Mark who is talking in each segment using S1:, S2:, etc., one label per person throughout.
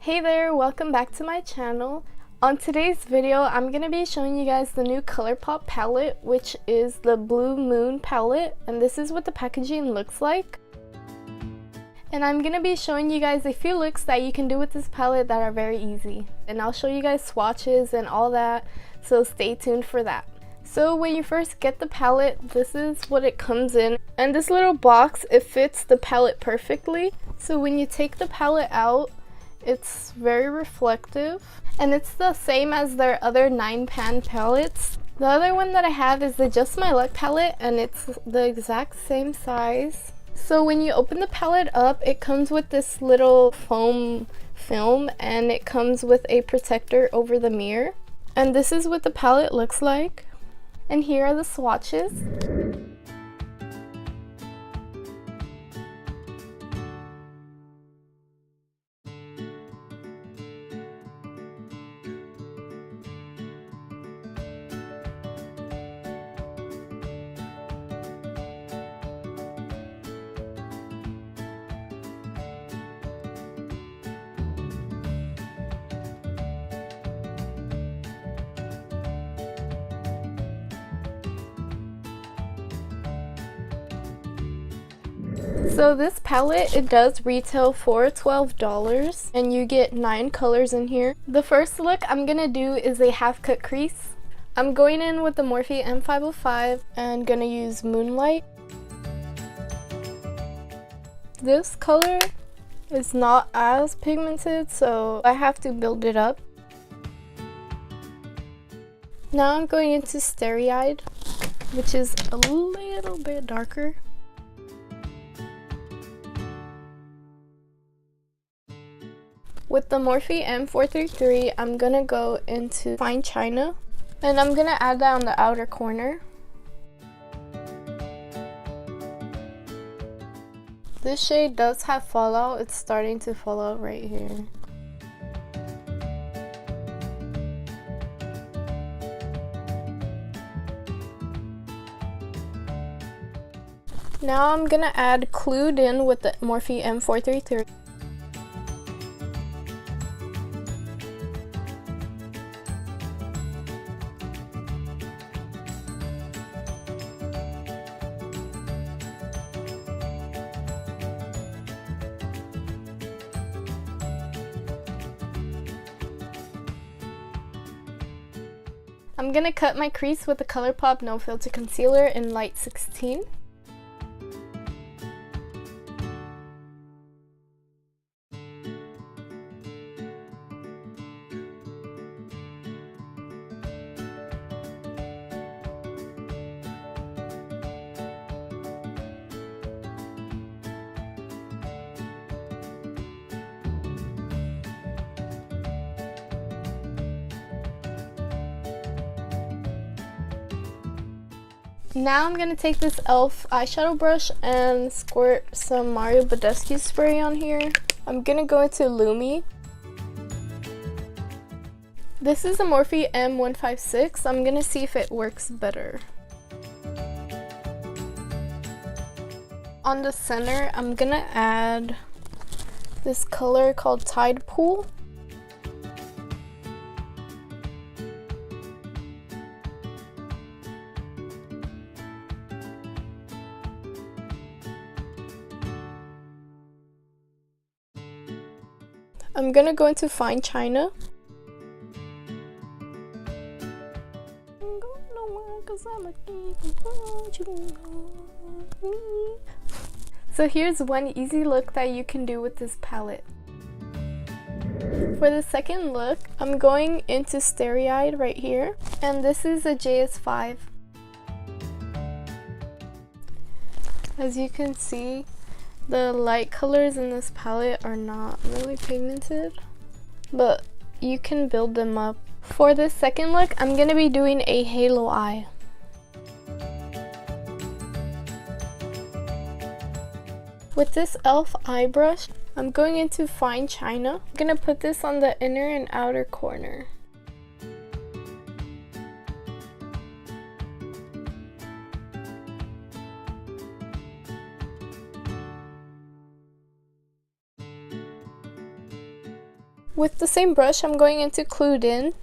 S1: Hey there, welcome back to my channel. On today's video, I'm going to be showing you guys the new Colourpop palette, which is the Blue Moon palette, and this is what the packaging looks like. And I'm going to be showing you guys a few looks that you can do with this palette that are very easy. And I'll show you guys swatches and all that, so stay tuned for that. So when you first get the palette, this is what it comes in. And this little box, it fits the palette perfectly. So when you take the palette out, it's very reflective, and it's the same as their other 9-pan palettes. The other one that I have is the Just My Luck palette, and it's the exact same size. So when you open the palette up, it comes with this little foam film, and it comes with a protector over the mirror. And this is what the palette looks like. And here are the swatches. So this palette, it does retail for $12, and you get 9 colors in here. The first look I'm gonna do is a half cut crease. I'm going in with the Morphe M505 and gonna use Moonlight. This color is not as pigmented, so I have to build it up. Now I'm going into Starry Eyed, which is a little bit darker. With the Morphe M433, I'm gonna go into Fine China, and I'm gonna add that on the outer corner. This shade does have fallout. It's starting to fall out right here. Now I'm gonna add Clued In with the Morphe M433. I'm gonna cut my crease with the Colourpop No Filter Concealer in Light 16. Now I'm gonna take this e.l.f. eyeshadow brush and squirt some Mario Badescu spray on here. I'm gonna go into Lumi. This is a Morphe M156. I'm gonna see if it works better. On the center, I'm gonna add this color called Tide Pool. I'm gonna go into Fine China. So here's one easy look that you can do with this palette. For the second look, I'm going into Starry Eyed right here, and this is a JS5. As you can see, the light colors in this palette are not really pigmented, but you can build them up. For this second look, I'm going to be doing a halo eye. With this e.l.f. eye brush, I'm going into Fine China. I'm going to put this on the inner and outer corner. With the same brush, I'm going into Clued In.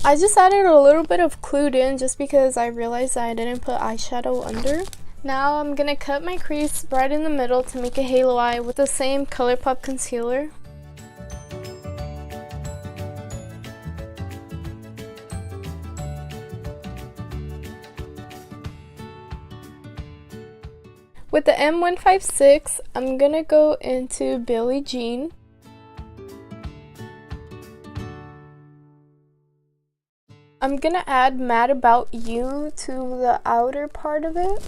S1: I just added a little bit of Clued In just because I realized I didn't put eyeshadow under. Now I'm gonna cut my crease right in the middle to make a halo eye with the same Colourpop concealer. With the M156, I'm gonna go into Billie Jean. I'm gonna add Mad About You to the outer part of it.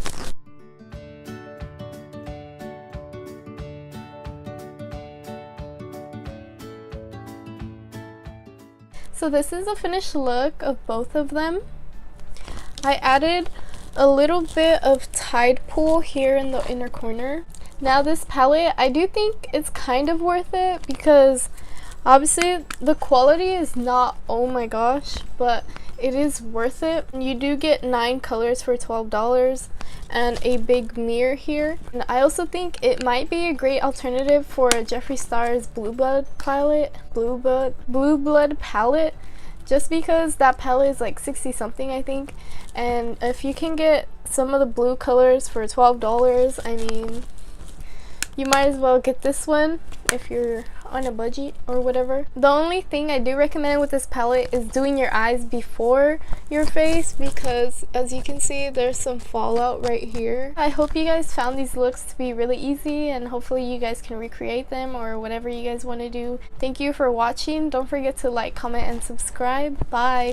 S1: So this is the finished look of both of them. I added a little bit of Tide Pool here in the inner corner. Now this palette, I do think it's kind of worth it because obviously the quality is not oh my gosh, but it is worth it. You do get 9 colors for $12 and a big mirror here. And I also think it might be a great alternative for Jeffree Star's Blue Blood palette, just because that palette is like 60 something I think, and if you can get some of the blue colors for $12, I mean, you might as well get this one if you're on a budget or whatever. The only thing I do recommend with this palette is doing your eyes before your face because as you can see there's some fallout right here. I hope you guys found these looks to be really easy and hopefully you guys can recreate them or whatever you guys want to do. Thank you for watching. Don't forget to like, comment, and subscribe. Bye!